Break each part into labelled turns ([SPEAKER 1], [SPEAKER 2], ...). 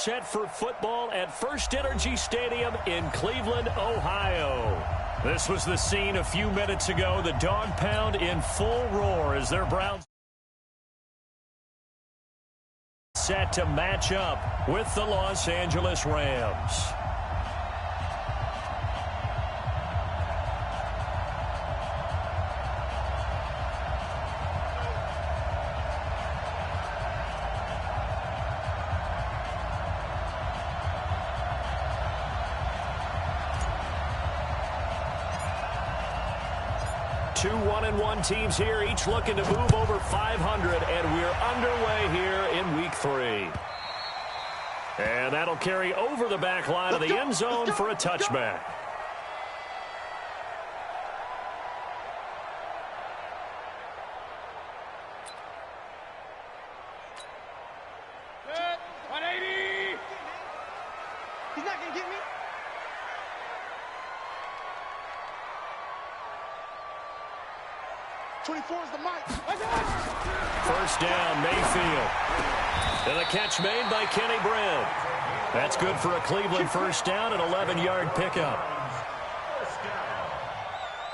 [SPEAKER 1] set for football at First Energy Stadium in Cleveland, Ohio. This was the scene a few minutes ago. The dog pound in full roar as their Browns set to match up with the Los Angeles Rams. Two 1-1 teams here, each looking to move over 500, and we're underway here in Week 3. And that'll carry over the back line of the end zone for a touchback.
[SPEAKER 2] He's not going to get me. Is the mic.
[SPEAKER 1] First down, Mayfield. And the catch made by Kenny Brent. That's good for a Cleveland first down, an 11-yard pickup.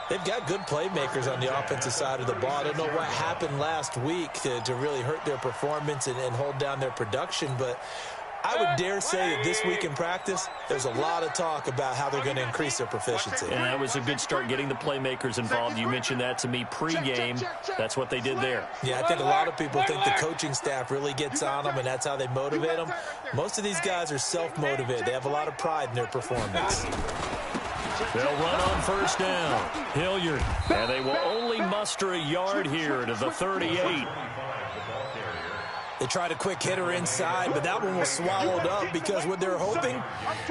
[SPEAKER 3] They've got good playmakers on the offensive side of the ball. I don't know what happened last week to really hurt their performance and hold down their production, but I would dare say that this week in practice, there's a lot of talk about how they're going to increase their proficiency.
[SPEAKER 1] And that was a good start, getting the playmakers involved. You mentioned that to me pregame. That's what they did there.
[SPEAKER 3] Yeah, I think a lot of people think the coaching staff really gets on them, and that's how they motivate them. Most of these guys are self-motivated. They have a lot of pride in their performance.
[SPEAKER 1] They'll run on first down. Hilliard. And they will only muster a yard here to the 38.
[SPEAKER 3] They tried a quick hitter inside, but that one was swallowed up because what they're hoping,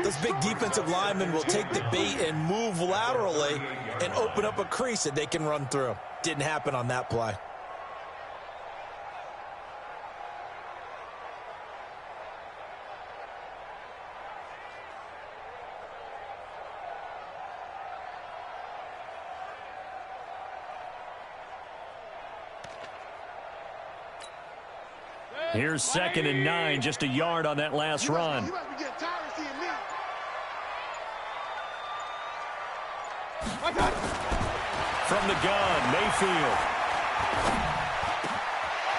[SPEAKER 3] those big defensive linemen will take the bait and move laterally and open up a crease that they can run through. Didn't happen on that play.
[SPEAKER 1] Here's 2nd and 9, just a yard on that last run. From the gun, Mayfield.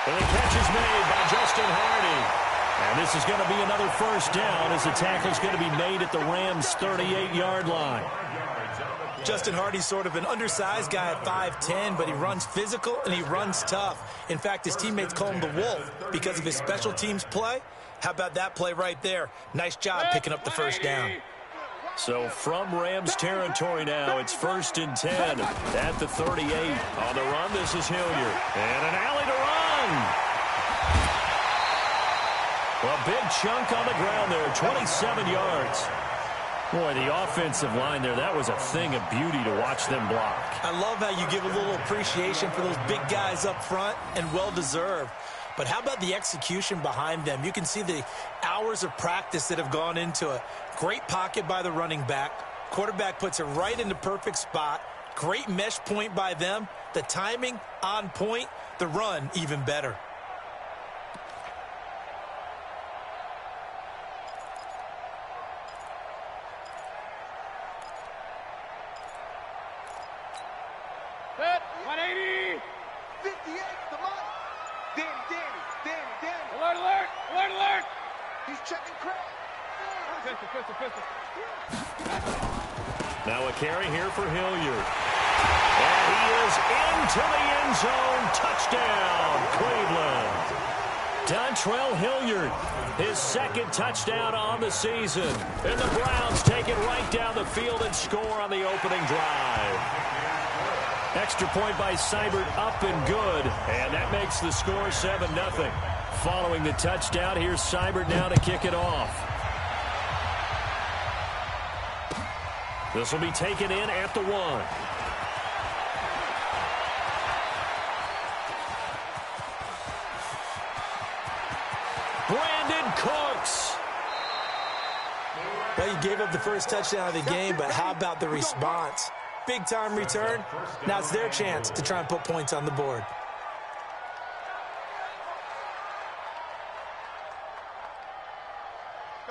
[SPEAKER 1] And the catch is made by Justin Hardy. And this is going to be another first down as the tackle's going to be made at the Rams' 38-yard line.
[SPEAKER 3] Justin Hardy's sort of an undersized guy at 5'10", but he runs physical and he runs tough. In fact, his teammates call him the Wolf because of his special teams play. How about that play right there? Nice job picking up the first down.
[SPEAKER 1] So from Rams territory now, it's 1st and 10 at the 38. On the run, this is Hilliard. And an alley to run. A big chunk on the ground there, 27 yards. Boy, the offensive line there, that was a thing of beauty to watch them block.
[SPEAKER 3] I love how you give a little appreciation for those big guys up front, and well-deserved. But how about the execution behind them? You can see the hours of practice that have gone into it. Great pocket by the running back. Quarterback puts it right in the perfect spot. Great mesh point by them. The timing on point. The run even better.
[SPEAKER 1] Now a carry here for Hilliard. And he is into the end zone. Touchdown, Cleveland. Dontrell Hilliard, his 2nd touchdown on the season. And the Browns take it right down the field and score on the opening drive. Extra point by Seibert, up and good. And that makes the score 7-0. Following the touchdown, here's Seibert now to kick it off. This will be taken in at the 1. Brandon Cooks.
[SPEAKER 3] Well, you gave up the first touchdown of the game, but how about the response? Big-time return. Now it's their chance to try and put points on the board.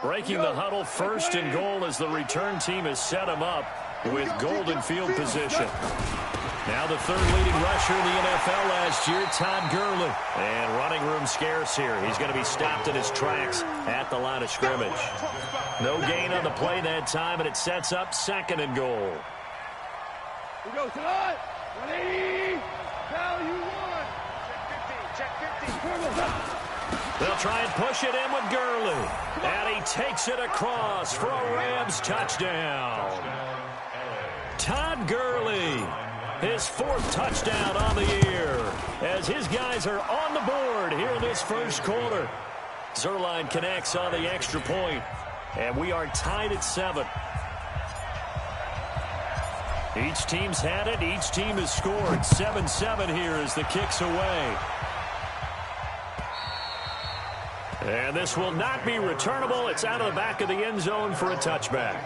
[SPEAKER 1] Breaking the huddle, 1st and goal as the return team has set him up with golden field position. Now the 3rd leading rusher in the NFL last year, Todd Gurley. And running room scarce here. He's going to be stopped in his tracks at the line of scrimmage. No gain on the play that time, and it sets up 2nd and goal.
[SPEAKER 2] We go tonight. 180. Value 1. Check 15. Check 15.
[SPEAKER 1] They'll try and push it in with Gurley. And he takes it across for a Rams touchdown. Todd Gurley, his 4th touchdown on the year, as his guys are on the board here in this 1st quarter. Zerline connects on the extra point, and we are tied at 7. Each team's had it. Each team has scored. 7-7 here as the kick's away. And this will not be returnable. It's out of the back of the end zone for a touchback.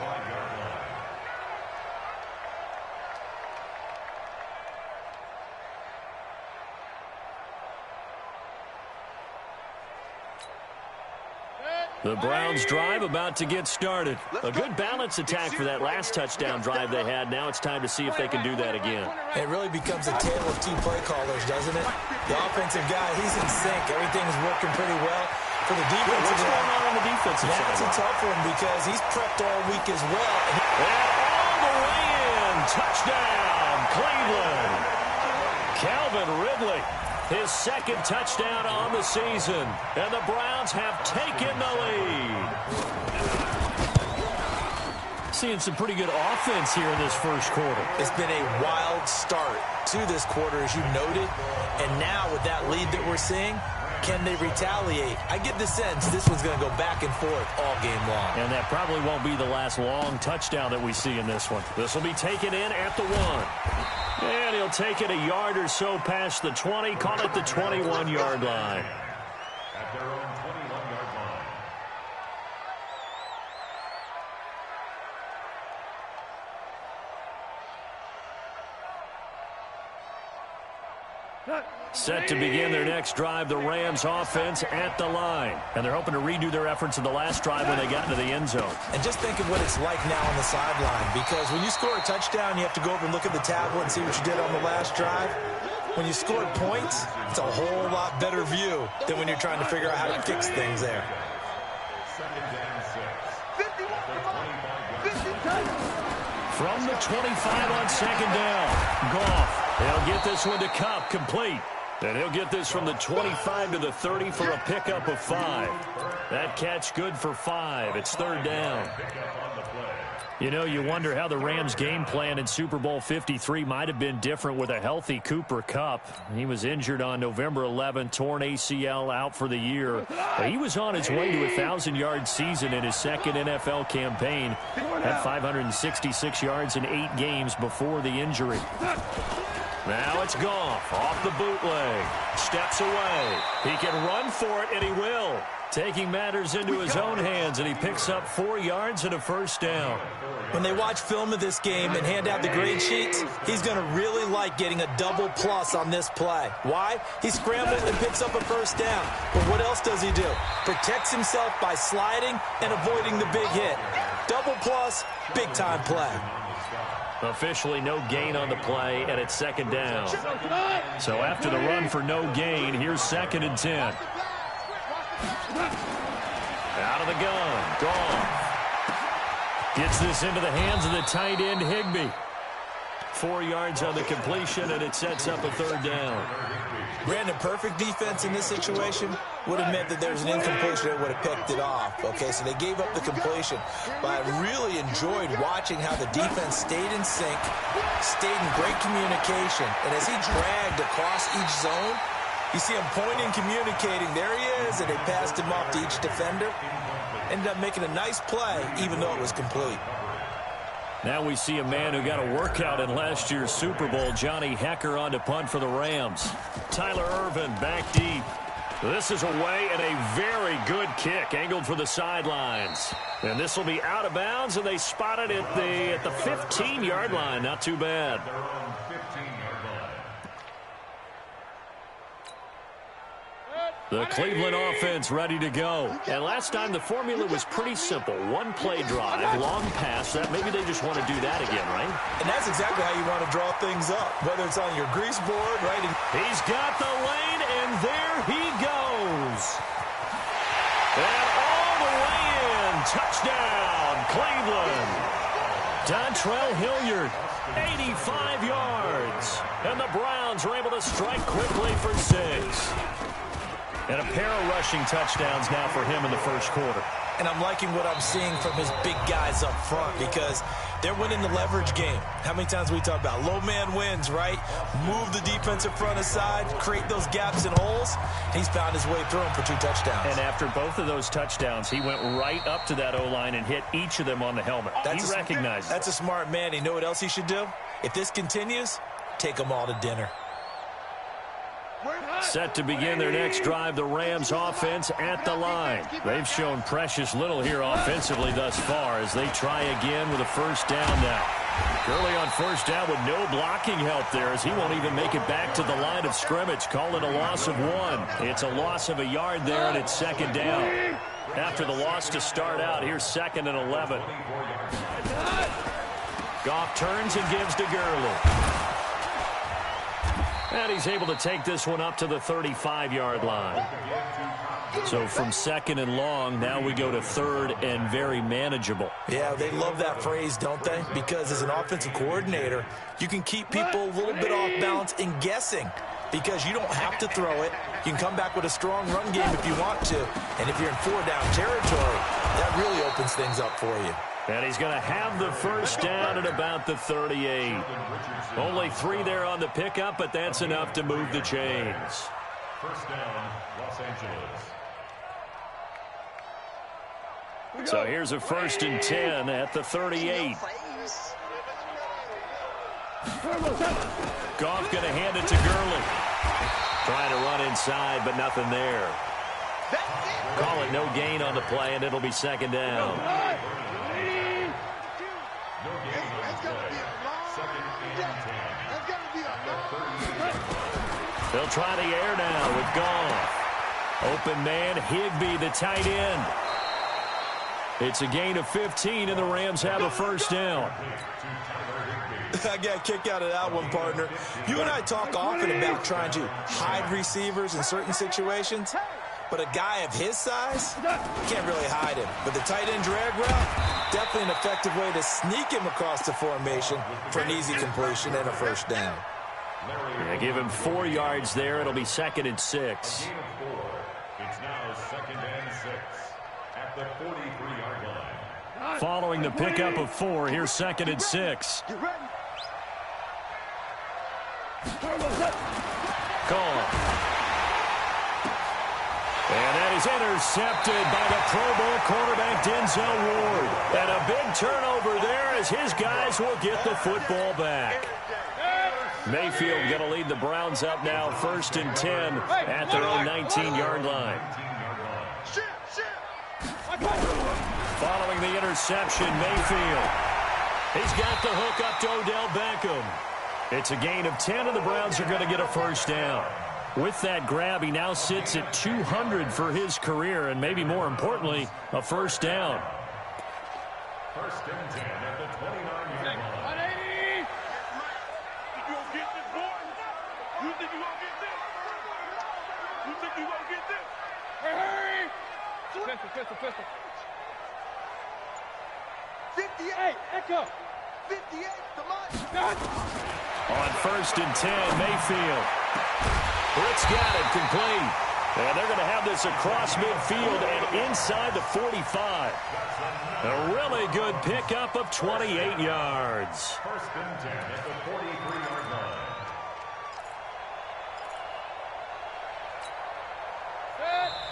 [SPEAKER 1] The Browns drive about to get started. A good balance attack for that last touchdown drive they had. Now it's time to see if they can do that again.
[SPEAKER 3] It really becomes a tale of 2 play callers, doesn't it? The offensive guy, he's in sync. Everything's working pretty well. For the defensive
[SPEAKER 1] What's going on the defensive side?
[SPEAKER 3] That's a tough one because he's prepped all week as well.
[SPEAKER 1] And all the way in. Touchdown, Cleveland. Calvin Ridley. His 2nd touchdown on the season. And the Browns have taken the lead. Seeing some pretty good offense here in this 1st quarter.
[SPEAKER 3] It's been a wild start to this quarter, as you noted. And now with that lead that we're seeing, can they retaliate? I get the sense this one's going to go back and forth all game long.
[SPEAKER 1] And that probably won't be the last long touchdown that we see in this one. This will be taken in at the 1. And he'll take it a yard or so past the 20. Call it the 21-yard line.
[SPEAKER 4] At their own 21-yard line.
[SPEAKER 1] Set to begin their next drive, the Rams offense at the line. And they're hoping to redo their efforts in the last drive when they got into the end zone.
[SPEAKER 3] And just think of what it's like now on the sideline, because when you score a touchdown, you have to go over and look at the tablet and see what you did on the last drive. When you scored points, it's a whole lot better view than when you're trying to figure out how to fix things there.
[SPEAKER 1] From the 25 on 2nd down, Goff. They'll get this one to Kupp, complete. And he'll get this from the 25 to the 30 for a pickup of 5. That catch good for 5. It's 3rd down. You know, you wonder how the Rams' game plan in Super Bowl 53 might have been different with a healthy Cooper Kupp. He was injured on November 11th, torn ACL, out for the year. But he was on his way to a 1,000-yard season in his 2nd NFL campaign. Had 566 yards in 8 games before the injury. Now it's Goff off the bootleg. Steps away. He can run for it, and he will. Taking matters into his own hands, and he picks up 4 yards and a 1st down.
[SPEAKER 3] When they watch film of this game and hand out the grade sheets, he's going to really like getting a double plus on this play. Why? He scrambles and picks up a 1st down. But what else does he do? Protects himself by sliding and avoiding the big hit. Double plus, big-time play.
[SPEAKER 1] Officially no gain on the play, and it's 2nd down. So after the run for no gain, here's 2nd and 10. Out of the gun, Goff. Gets this into the hands of the tight end, Higbee. 4 yards on the completion, and it sets up a 3rd down.
[SPEAKER 3] Brandon, perfect defense in this situation would have meant that there was an incompletion that would have picked it off. Okay, so they gave up the completion. But I really enjoyed watching how the defense stayed in sync, stayed in great communication. And as he dragged across each zone, you see him pointing, communicating. There he is, and they passed him off to each defender. Ended up making a nice play, even though it was complete.
[SPEAKER 1] Now we see a man who got a workout in last year's Super Bowl, Johnny Hecker, on to punt for the Rams. Tyler Ervin back deep. This is away and a very good kick, angled for the sidelines. And this will be out of bounds, and they spot it at the 15-yard line. Not too bad.
[SPEAKER 4] Their own 15-yard line.
[SPEAKER 1] The Cleveland offense ready to go. And last time the formula was pretty simple. One play drive, long pass. That maybe they just want to do that again, right?
[SPEAKER 3] And that's exactly how you want to draw things up, whether it's on your grease board, right?
[SPEAKER 1] He's got the lane, and there he goes. And all the way in. Touchdown, Cleveland. Dontrell Hilliard, 85 yards. And the Browns are able to strike quickly for 6. And a pair of rushing touchdowns now for him in the first quarter.
[SPEAKER 3] And I'm liking what I'm seeing from his big guys up front because they're winning the leverage game. How many times we talk about low man wins, right? Move the defensive front aside, create those gaps and holes. He's found his way through them for 2 touchdowns.
[SPEAKER 1] And after both of those touchdowns, he went right up to that O-line and hit each of them on the helmet. He recognized it.
[SPEAKER 3] That's a smart man. You know what else he should do? If this continues, take them all to dinner.
[SPEAKER 1] Set to begin their next drive, the Rams offense at the line. They've shown precious little here offensively thus far as they try again with a first down now. Gurley on first down with no blocking help there as he won't even make it back to the line of scrimmage. Call it a loss of 1. It's a loss of a yard there, and it's second down. After the loss to start out, here's 2nd and 11. Goff turns and gives to Gurley. And he's able to take this one up to the 35-yard line. So from 2nd and long, now we go to 3rd and very manageable.
[SPEAKER 3] Yeah, they love that phrase, don't they? Because as an offensive coordinator, you can keep people a little bit off balance and guessing because you don't have to throw it. You can come back with a strong run game if you want to. And if you're in 4-down territory, that really opens things up for you.
[SPEAKER 1] And he's going to have the first down at about the 38. Only 3 there on the pickup, but that's enough to move the chains.
[SPEAKER 4] First down, Los Angeles.
[SPEAKER 1] So here's a 1st and 10 at the 38. Goff going to hand it to Gurley. Trying to run inside, but nothing there. Call it no gain on the play, and it'll be 2nd down. They'll try the air now with Goff. Open man, Higbee, the tight end. It's a gain of 15, and the Rams have a first down.
[SPEAKER 3] I got a kick out of that one, partner. You and I talk often about trying to hide receivers in certain situations, but a guy of his size can't really hide him. But the tight end drag route, definitely an effective way to sneak him across the formation for an easy completion and a first down.
[SPEAKER 1] Yeah, give him 4 yards there. It'll be 2nd and 6.
[SPEAKER 4] It's now 2nd and 6 at the 43-yard line.
[SPEAKER 1] Following the pickup of 4, here's 2nd and 6. Call. And that is intercepted by the Pro Bowl quarterback Denzel Ward. And a big turnover there as his guys will get the football back. Mayfield going to lead the Browns up now, 1st and 10 at their own 19-yard line. Following the interception, Mayfield. He's got the hook up to Odell Beckham. It's a gain of 10, and the Browns are going to get a first down. With that grab, he now sits at 200 for his career, and maybe more importantly, a first down.
[SPEAKER 4] 1st and 10 at the 29-yard line.
[SPEAKER 2] 180! You gonna get this, boy? You think you gonna get this? You think you gonna get this? Hurry! Pistol. 58, Echo! 58, come on!
[SPEAKER 1] On 1st and 10, Mayfield. Britt's got it, complete. And they're going to have this across midfield and inside the 45. A really good pickup of 28 yards.
[SPEAKER 4] 1st and 10 at the 43-yard line.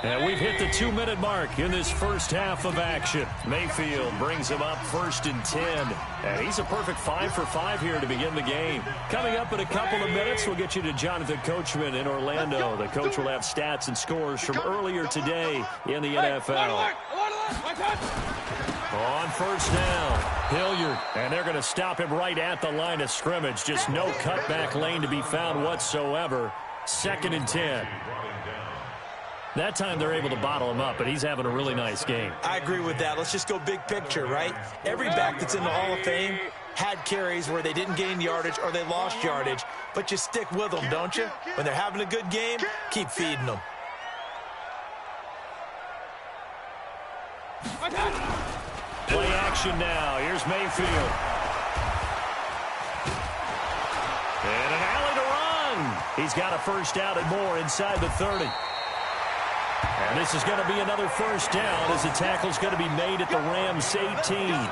[SPEAKER 1] And we've hit the 2-minute mark in this first half of action. Mayfield brings him up 1st and 10. And he's a perfect 5 for 5 here to begin the game. Coming up in a couple of minutes, we'll get you to Jonathan Coachman in Orlando. The coach will have stats and scores from earlier today in the NFL. On 1st down, Hilliard. And they're going to stop him right at the line of scrimmage. Just no cutback lane to be found whatsoever. 2nd and 10. That time they're able to bottle him up, but he's having a really nice game.
[SPEAKER 3] I agree with that. Let's just go big picture, right? Every back that's in the Hall of Fame had carries where they didn't gain yardage or they lost yardage, but you stick with them, don't you? When they're having a good game, keep feeding them.
[SPEAKER 1] Play action now. Here's Mayfield. And an alley to run. He's got a first down and more inside the 30. And this is going to be another first down as the tackle's going to be made at the Rams' 18.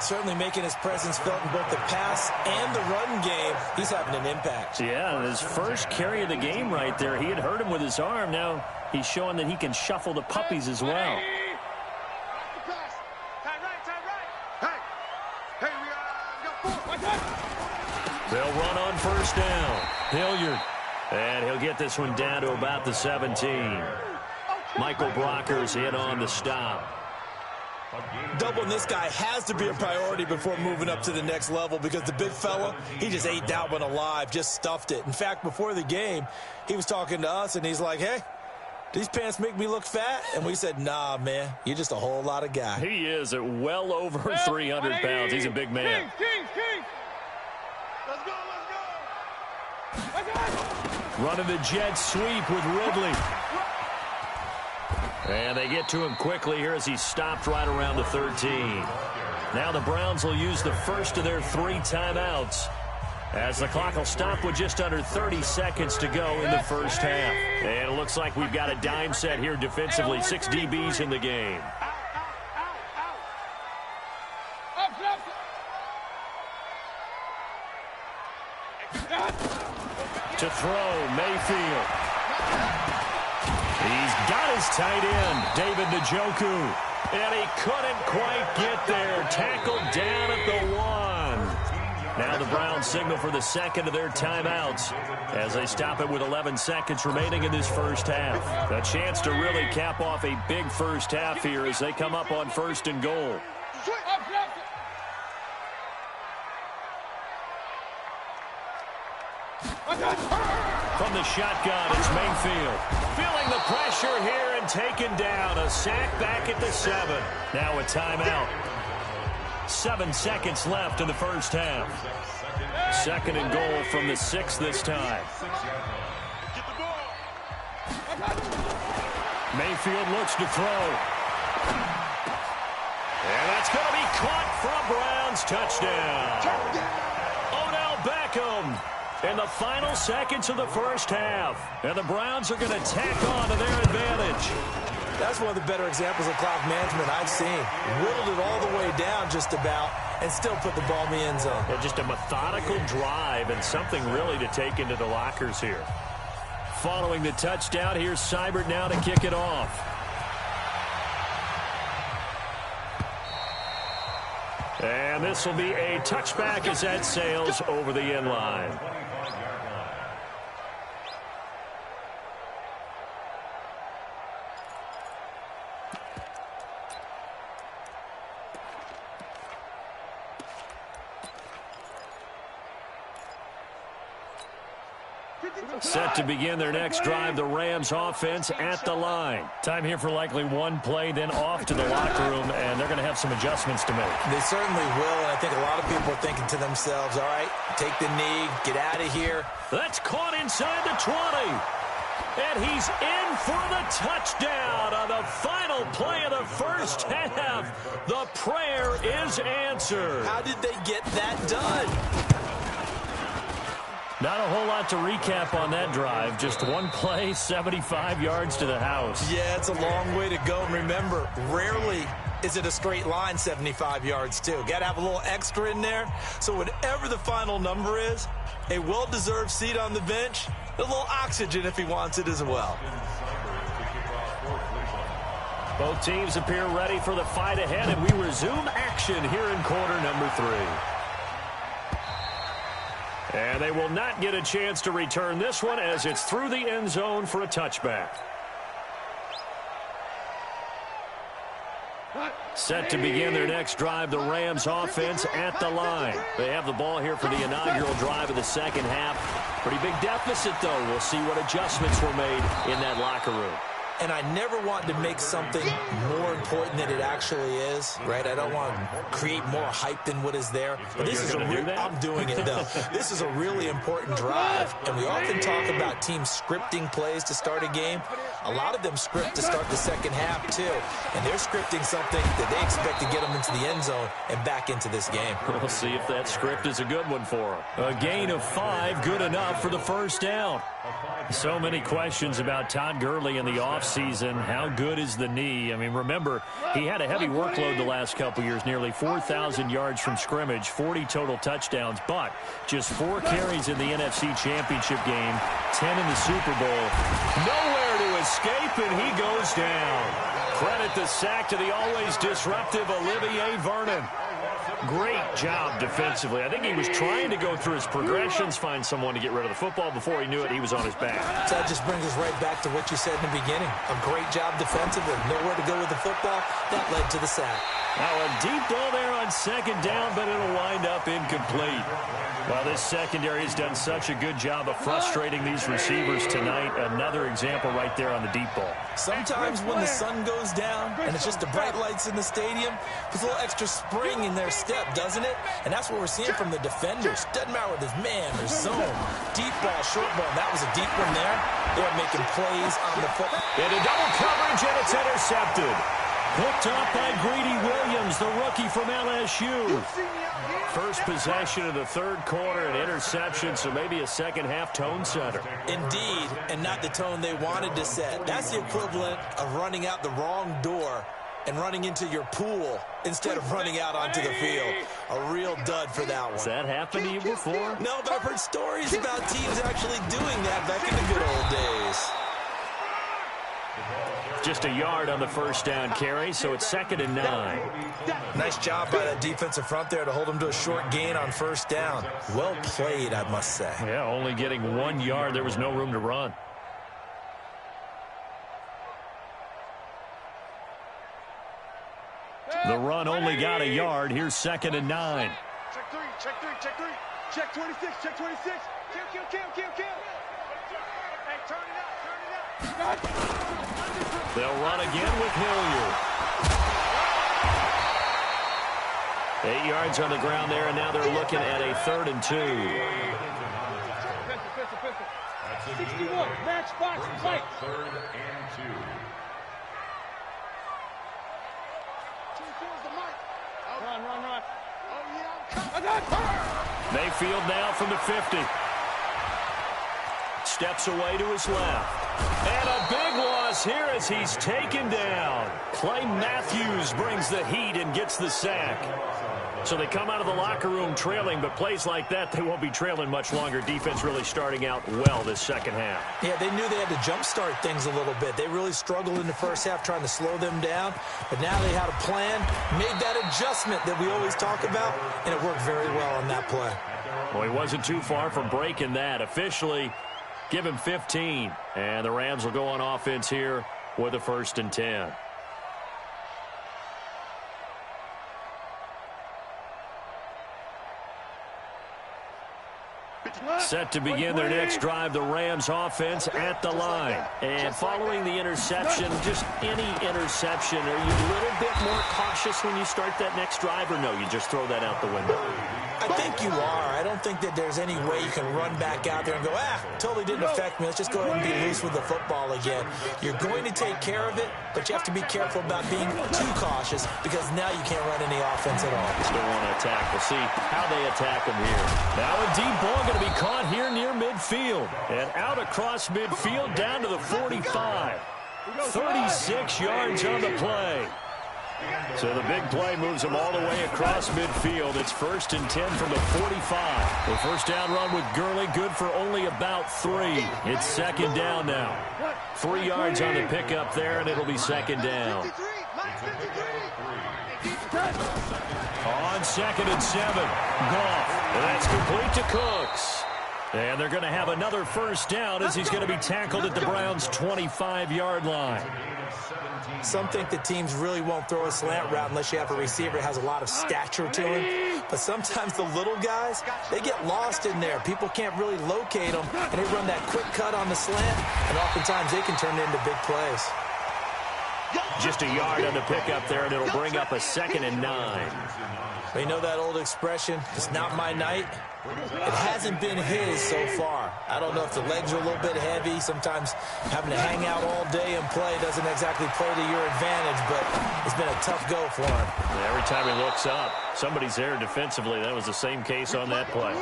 [SPEAKER 3] Certainly making his presence felt in both the pass and the run game. He's having an impact.
[SPEAKER 1] Yeah, his first carry of the game right there. He had hurt him with his arm. Now he's showing that he can shuffle the puppies as well. They'll run on first down. Hilliard. And he'll get this one down to about the 17. Michael Brockers in on the stop.
[SPEAKER 3] Doubling this guy has to be a priority before moving up to the next level because the big fella, he just ate that one alive, just stuffed it. In fact, before the game, he was talking to us, and he's like, hey, these pants make me look fat? And we said, nah, man, you're just a whole lot of guy.
[SPEAKER 1] He is at well over 300 pounds. He's a big man.
[SPEAKER 2] King. Let's go.
[SPEAKER 1] Running the jet sweep with Ridley. And they get to him quickly here as he stopped right around the 13. Now the Browns will use the first of their 3 timeouts as the clock will stop with just under 30 seconds to go in the first half. And it looks like we've got a dime set here defensively. 6 DBs in the game. To throw, Mayfield. He's got his tight end, David Njoku. And he couldn't quite get there. Tackled down at the 1. Now the Browns signal for the second of their timeouts as they stop it with 11 seconds remaining in this first half. A chance to really cap off a big first half here as they come up on first and goal. From the shotgun, it's Mayfield. Feeling the pressure here and taken down. A sack back at the 7. Now a timeout. 7 seconds left in the first half. Second and goal from the 6 this time. Mayfield looks to throw. And that's going to be caught for a Browns touchdown. Odell Beckham. In the final seconds of the first half. And the Browns are going to tack on to their advantage.
[SPEAKER 3] That's one of the better examples of clock management I've seen. Whittled it all the way down just about and still put the ball in the end zone.
[SPEAKER 1] Yeah, just a methodical drive and something really to take into the lockers here. Following the touchdown, here's Seibert now to kick it off. And this will be a touchback as that sails over the end line. Set to begin their next drive, the Rams offense at the line. Time here for likely one play, then off to the locker room, and they're going to have some adjustments to make.
[SPEAKER 3] They certainly will, and I think a lot of people are thinking to themselves, all right, take the knee, get out of here.
[SPEAKER 1] That's caught inside the 20. And he's in for the touchdown on the final play of the first half. The prayer is answered.
[SPEAKER 3] How did they get that done?
[SPEAKER 1] Not a whole lot to recap on that drive. Just one play, 75 yards to the house.
[SPEAKER 3] Yeah, it's a long way to go. And remember, rarely is it a straight line 75 yards, too. Got to have a little extra in there. So whatever the final number is, a well-deserved seat on the bench, a little oxygen if he wants it as well.
[SPEAKER 1] Both teams appear ready for the fight ahead, and we resume action here in quarter number 3. And they will not get a chance to return this one as it's through the end zone for a touchback. Set to begin their next drive, the Rams offense at the line. They have the ball here for the inaugural drive of the second half. Pretty big deficit, though. We'll see what adjustments were made in that locker room.
[SPEAKER 3] And I never want to make something more important than it actually is, right? I don't want to create more hype than what is there. But this is I'm doing it, though. This is a really important drive. And we often talk about teams scripting plays to start a game. A lot of them script to start the second half, too. And they're scripting something that they expect to get them into the end zone and back into this game.
[SPEAKER 1] We'll see if that script is a good one for them. A gain of 5, good enough for the first down. So many questions about Todd Gurley in the offseason. How good is the knee? I mean, remember, he had a heavy workload the last couple years, nearly 4,000 yards from scrimmage, 40 total touchdowns, but just 4 carries in the NFC Championship game, 10 in the Super Bowl. Nowhere to escape, and he goes down. Credit the sack to the always disruptive Olivier Vernon. Great job defensively. I think he was trying to go through his progressions, find someone to get rid of the football. Before he knew it, he was on his back.
[SPEAKER 3] So that just brings us right back to what you said in the beginning. A great job defensively. Nowhere to go with the football. That led to the sack.
[SPEAKER 1] Now a deep ball there on second down, but it'll wind up incomplete. Well, this secondary has done such a good job of frustrating these receivers tonight. Another example right there on the deep ball.
[SPEAKER 3] Sometimes when the sun goes down and it's just the bright lights in the stadium, there's a little extra spring in their step, doesn't it? And that's what we're seeing from the defenders. Doesn't matter whether it's man or zone. Deep ball, short ball. That was a deep one there. They're making plays on the football.
[SPEAKER 1] Into double coverage, and it's intercepted. Picked up by Greedy Williams, the rookie from LSU. First possession of the third quarter, an interception, so maybe a second-half tone setter.
[SPEAKER 3] Indeed, and not the tone they wanted to set. That's the equivalent of running out the wrong door and running into your pool instead of running out onto the field. A real dud for that one.
[SPEAKER 1] Has that happened to you before?
[SPEAKER 3] No, but I've heard stories about teams actually doing that back in the good old days.
[SPEAKER 1] Just a yard on the first down carry, so it's 2nd and 9.
[SPEAKER 3] Nice job by that defensive front there to hold them to a short gain on first down. Well played, I must say.
[SPEAKER 1] Yeah, only getting 1 yard. There was no room to run. The run only got a yard. Here's 2nd and 9.
[SPEAKER 2] Check 3, check 3, check 3. Check 26, check 26. Kill. Hey, turn it up.
[SPEAKER 1] They'll run again with Hilliard. 8 yards on the ground there, and now they're looking at a 3rd and 2.
[SPEAKER 2] 61, match box, fight.
[SPEAKER 4] 3rd and 2.
[SPEAKER 2] Run. Oh, yeah.
[SPEAKER 1] Mayfield now from the 50. Steps away to his left. And a big loss here as he's taken down. Clay Matthews brings the heat and gets the sack. So they come out of the locker room trailing, but plays like that, they won't be trailing much longer. Defense really starting out well this second half.
[SPEAKER 3] Yeah, they knew they had to jumpstart things a little bit. They really struggled in the first half trying to slow them down, but now they had a plan, made that adjustment that we always talk about, and it worked very well on that play.
[SPEAKER 1] Well, he wasn't too far from breaking that. Officially, give him 15, and the Rams will go on offense here with a 1st and 10. Set to begin their next drive, the Rams offense at the line. And following the interception, just any interception, are you a little bit more cautious when you start that next drive, or no, you just throw that out the window?
[SPEAKER 3] I think you are. I don't think that there's any way you can run back out there and go, totally didn't affect me. Let's just go ahead and be loose with the football again. You're going to take care of it, but you have to be careful about being too cautious because now you can't run any offense at all.
[SPEAKER 1] Still want to attack. We'll see how they attack them here. Now a deep ball going to be caught here near midfield. And out across midfield down to the 45. 36 yards on the play. So the big play moves them all the way across midfield. It's 1st and 10 from the 45. The first down run with Gurley, good for only about 3. It's 2nd down now. 3 yards on the pickup there, and it'll be 2nd down. On 2nd and 7, Goff. And that's complete to Cooks. And they're going to have another first down as he's going to be tackled at the Browns' 25-yard line.
[SPEAKER 3] Some think that teams really won't throw a slant route unless you have a receiver that has a lot of stature to him. But sometimes the little guys, they get lost in there. People can't really locate them, and they run that quick cut on the slant, and oftentimes they can turn it into big plays.
[SPEAKER 1] Just a yard on the pickup there, and it'll bring up a 2nd and 9.
[SPEAKER 3] You know that old expression, it's not my night? It hasn't been his so far. I don't know if the legs are a little bit heavy. Sometimes having to hang out all day and play doesn't exactly play to your advantage, but it's been a tough go for him.
[SPEAKER 1] Yeah, every time he looks up, somebody's there defensively. That was the same case on that play.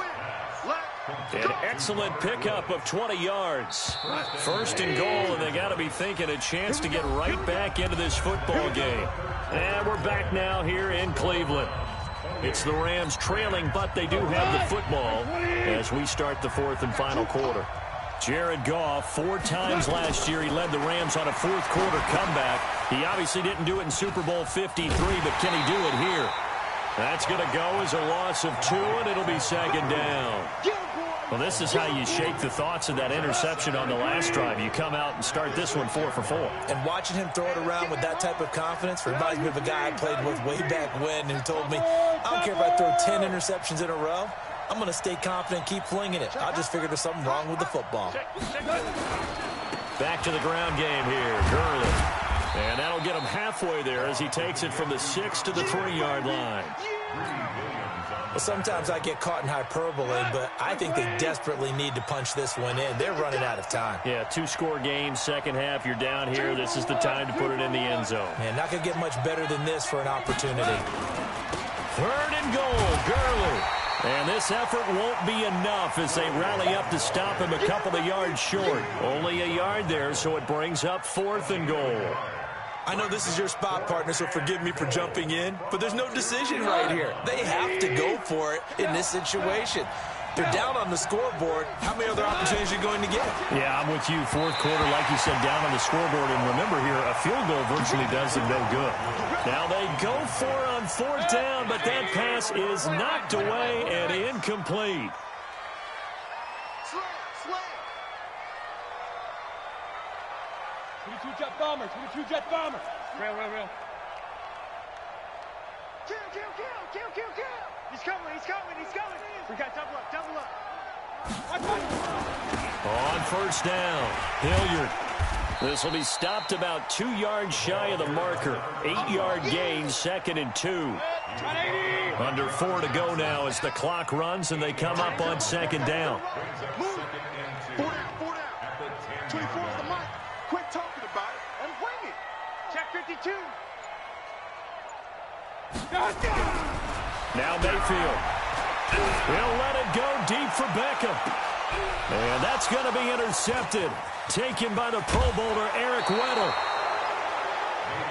[SPEAKER 1] An excellent pickup of 20 yards. 1st and goal, and they got to be thinking a chance to get right back into this football game. And we're back now here in Cleveland. It's the Rams trailing, but they do have the football as we start the 4th and final quarter. Jared Goff, 4 times last year he led the Rams on a 4th quarter comeback. He obviously didn't do it in Super Bowl 53, but can he do it here? That's going to go as a loss of 2, and it'll be 2nd down. Well, this is how you shake the thoughts of that interception on the last drive. You come out and start this one 4 for 4.
[SPEAKER 3] And watching him throw it around with that type of confidence reminds me of a guy I played with way back when who told me, I don't care if I throw 10 interceptions in a row. I'm going to stay confident and keep flinging it. I just figured there's something wrong with the football.
[SPEAKER 1] Back to the ground game here. Gurley. And that'll get him halfway there as he takes it from the 6 to the 3-yard line.
[SPEAKER 3] Well, sometimes I get caught in hyperbole, but I think they desperately need to punch this one in. They're running out of time.
[SPEAKER 1] Yeah, 2-score game, second half. You're down here. This is the time to put it in the end zone.
[SPEAKER 3] Man, not going to get much better than this for an opportunity.
[SPEAKER 1] 3rd and goal, Gurley. And this effort won't be enough as they rally up to stop him a couple of yards short. Only a yard there, so it brings up 4th and goal.
[SPEAKER 3] I know this is your spot, partner, so forgive me for jumping in, but there's no decision right here. They have to go for it in this situation. They're down on the scoreboard. How many other opportunities are you going to get?
[SPEAKER 1] Yeah, I'm with you. 4th quarter, like you said, down on the scoreboard. And remember here, a field goal virtually does them no good. Now they go for it on 4th down, but that pass is knocked away and incomplete.
[SPEAKER 2] 22 jet bomber, 22 jet bomber. Real. Kill. He's coming. We got double up.
[SPEAKER 1] On 1st down, Hilliard. This will be stopped about 2 yards shy of the marker. 8-yard gain, 2nd and 2. Under 4 to go now as the clock runs and they come up on 2nd down.
[SPEAKER 2] Move. 4 down. 24 is the mic. Quit talking about it and bring it. Check 52.
[SPEAKER 1] Now Mayfield. He'll let it go deep for Beckham. And that's going to be intercepted. Taken by the Pro Bowler, Eric Weddle.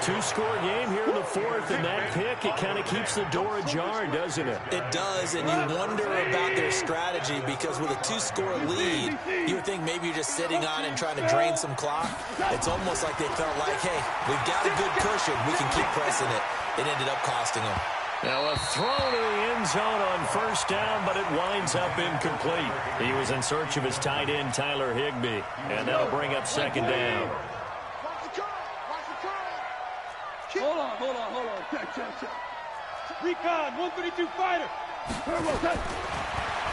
[SPEAKER 1] 2-score game here in the 4th, and that pick, it kind of keeps the door ajar, doesn't it?
[SPEAKER 3] It does, and you wonder about their strategy because with a 2-score lead, you would think maybe you're just sitting on it and trying to drain some clock. It's almost like they felt like, hey, we've got a good cushion. We can keep pressing it. It ended up costing them.
[SPEAKER 1] Now a throw to the end zone on 1st down, but it winds up incomplete. He was in search of his tight end, Tyler Higbee, and that'll bring up 2nd down.
[SPEAKER 2] Hold on. Check. Recon, 132 fighter.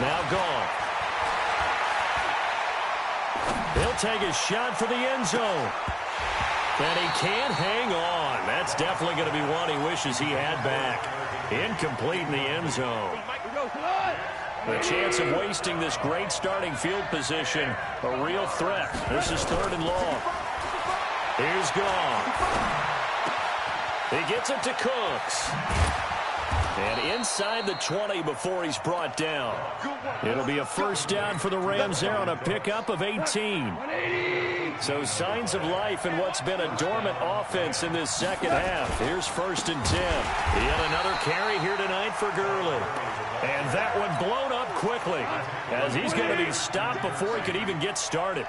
[SPEAKER 1] Now gone. He'll take a shot for the end zone. And he can't hang on. That's definitely going to be one he wishes he had back. Incomplete in the end zone. The chance of wasting this great starting field position, a real threat. This is 3rd and long. Here's Goff. He gets it to Cooks. And inside the 20 before he's brought down. It'll be a 1st down for the Rams there on a pickup of 18. So signs of life in what's been a dormant offense in this 2nd half. Here's 1st and 10. Yet another carry here tonight for Gurley. And that one blown up quickly as he's going to be stopped before he could even get started.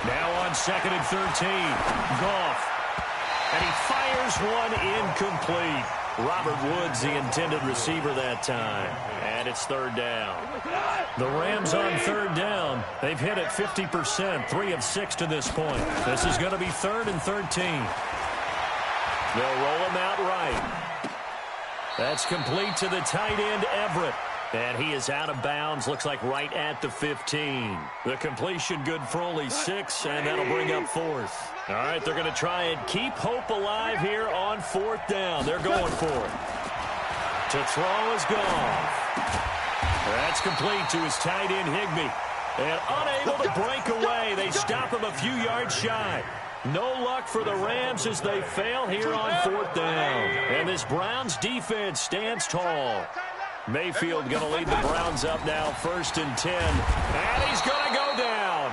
[SPEAKER 1] Now on 2nd and 13, Goff. And he fires one incomplete. Robert Woods, the intended receiver that time. And it's 3rd down. The Rams on 3rd down. They've hit it 50%, 3 of 6 to this point. This is going to be 3rd and 13. They'll roll him out right. That's complete to the tight end, Everett. And he is out of bounds, looks like right at the 15. The completion good for only 6, and that'll bring up 4th. All right, they're going to try and keep hope alive here on 4th down. They're going for it. To throw is gone. That's complete to his tight end, Higbee. And unable to break away. They stop him a few yards shy. No luck for the Rams as they fail here on 4th down. And this Browns defense stands tall. Mayfield going to lead the Browns up now, 1st and 10. And he's going to go down.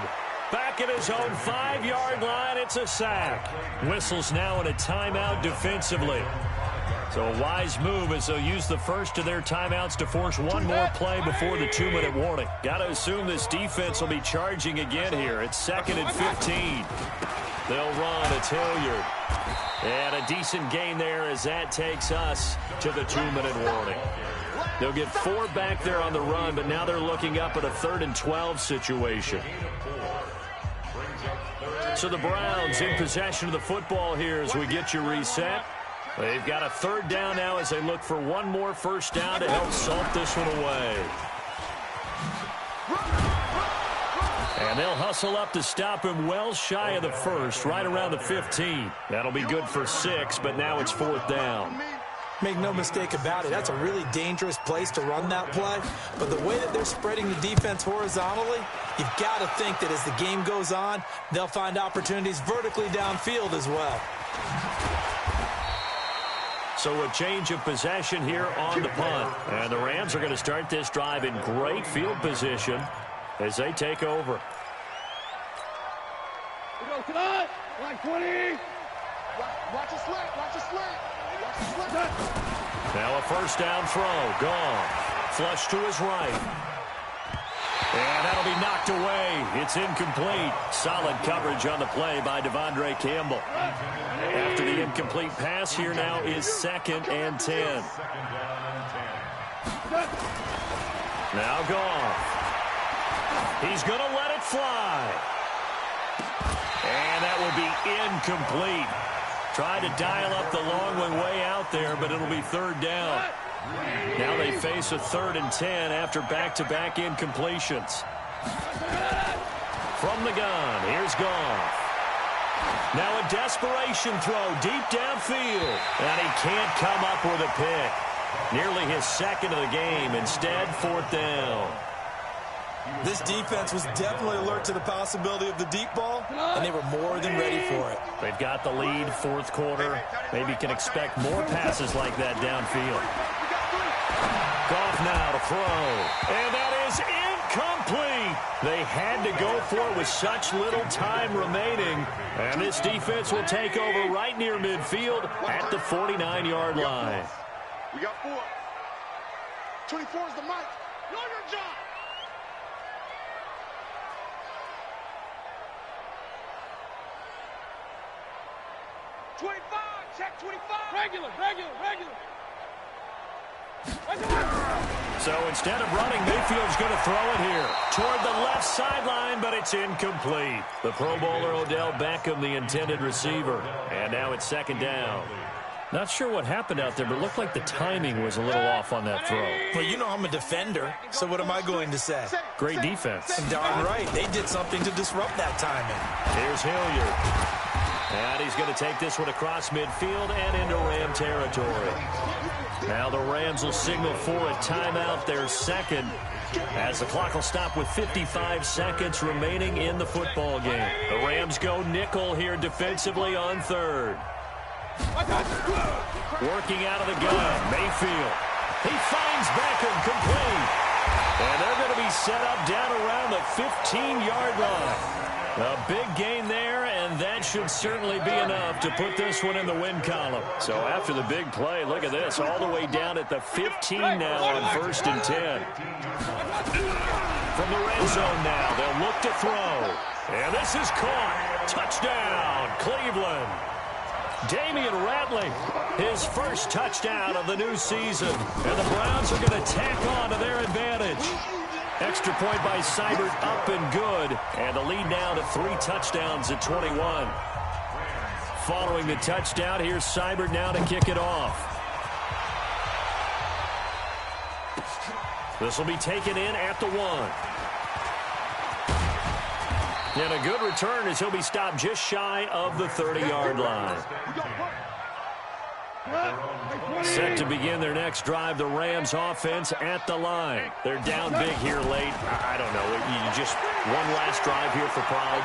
[SPEAKER 1] Back at his own 5-yard line, it's a sack. Whistles now in a timeout defensively. So a wise move as they'll use the first of their timeouts to force one more play before the 2-minute warning. Got to assume this defense will be charging again here. It's 2nd and 15. They'll run. It's Hilliard. And a decent gain there as that takes us to the 2-minute warning. They'll get 4 back there on the run, but now they're looking up at a 3rd and 12 situation. So the Browns in possession of the football here as we get you reset. They've got a 3rd down now as they look for one more first down to help salt this one away. And they'll hustle up to stop him well shy of the 1st, right around the 15. That'll be good for 6, but now it's 4th down.
[SPEAKER 3] Make no mistake about it, that's a really dangerous place to run that play. But the way that they're spreading the defense horizontally, you've got to think that as the game goes on, they'll find opportunities vertically downfield as well.
[SPEAKER 1] So a change of possession here on the punt. And the Rams are going to start this drive in great field position as they take over.
[SPEAKER 2] Go tonight. Like 20. Watch it slant. Watch it slant.
[SPEAKER 1] Now a first down throw. Gone. Flush to his right. And that'll be knocked away. It's incomplete. Solid coverage on the play by Devondre Campbell. After the incomplete pass, here now is 2nd and 10. Now Goff. He's going to let it fly. And that will be incomplete. Tried to dial up the long one way out there, but it'll be 3rd down. Now they face a 3rd and 10 after back-to-back incompletions. From the gun, here's Goff. Now a desperation throw deep downfield. And he can't come up with a pick. Nearly his 2nd of the game. Instead, 4th down.
[SPEAKER 3] This defense was definitely alert to the possibility of the deep ball, and they were more than ready for it.
[SPEAKER 1] They've got the lead, 4th quarter. Maybe can expect more passes like that downfield. Goff now to throw. And that is incomplete. They had to go for it with such little time remaining. And this defense will take over right near midfield at the 49-yard line.
[SPEAKER 2] We got 4. 24 is the mic. Know your job. 25, check 25. Regular.
[SPEAKER 1] So instead of running, Mayfield's going to throw it here toward the left sideline, but it's incomplete. The Pro Bowler Odell Beckham, the intended receiver. And now it's 2nd down. Not sure what happened out there, but it looked like the timing was a little off on that throw.
[SPEAKER 3] Well, you know I'm a defender, so what am I going to say?
[SPEAKER 1] Great defense.
[SPEAKER 3] And darn right, they did something to disrupt that timing.
[SPEAKER 1] Here's Hilliard. And he's going to take this one across midfield and into Ram territory. Now the Rams will signal for a timeout, their 2nd, as the clock will stop with 55 seconds remaining in the football game. The Rams go nickel here defensively on 3rd. Working out of the gun, Mayfield. He finds Beckham complete. And they're going to be set up down around the 15-yard line. A big gain there, and that should certainly be enough to put this one in the win column. So after the big play, look at this, all the way down at the 15 now on 1st and 10. From the red zone now, they'll look to throw. And this is caught. Touchdown, Cleveland. Damian Ratley, his first touchdown of the new season. And the Browns are going to tack on to their advantage. Extra point by Seibert up and good. And the lead now to 3 touchdowns at 21. Following the touchdown, here's Seibert now to kick it off. This will be taken in at the 1. And a good return as he'll be stopped just shy of the 30-yard line. Set to begin their next drive, the Rams offense at the line. They're down big here late. I don't know. You just one last drive here for pride.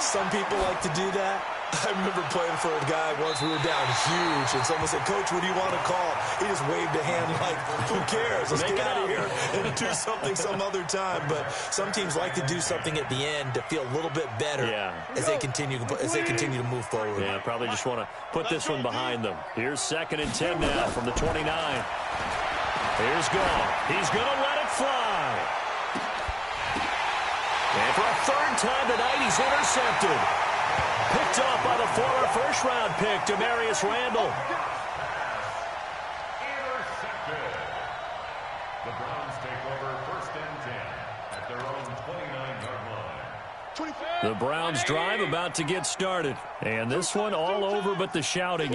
[SPEAKER 3] Some people like to do that. I remember playing for a guy once. We were down huge, and someone said, "Coach, what do you want to call?" He just waved a hand like, "Who cares? Let's get out of here and do something some other time." But some teams like to do something at the end to feel a little bit better as they continue to move forward.
[SPEAKER 1] Yeah, probably just want to put this one behind them. Here's 2nd and 10 now from the 29. Here's Goff. He's going to let it fly. And for a 3rd time tonight, he's intercepted. Picked up by the former first-round pick, Demarius Randall.
[SPEAKER 4] Intercepted. The Browns take over 1st and 10 at their own 29-yard line.
[SPEAKER 1] The Browns drive about to get started. And this one all over but the shouting.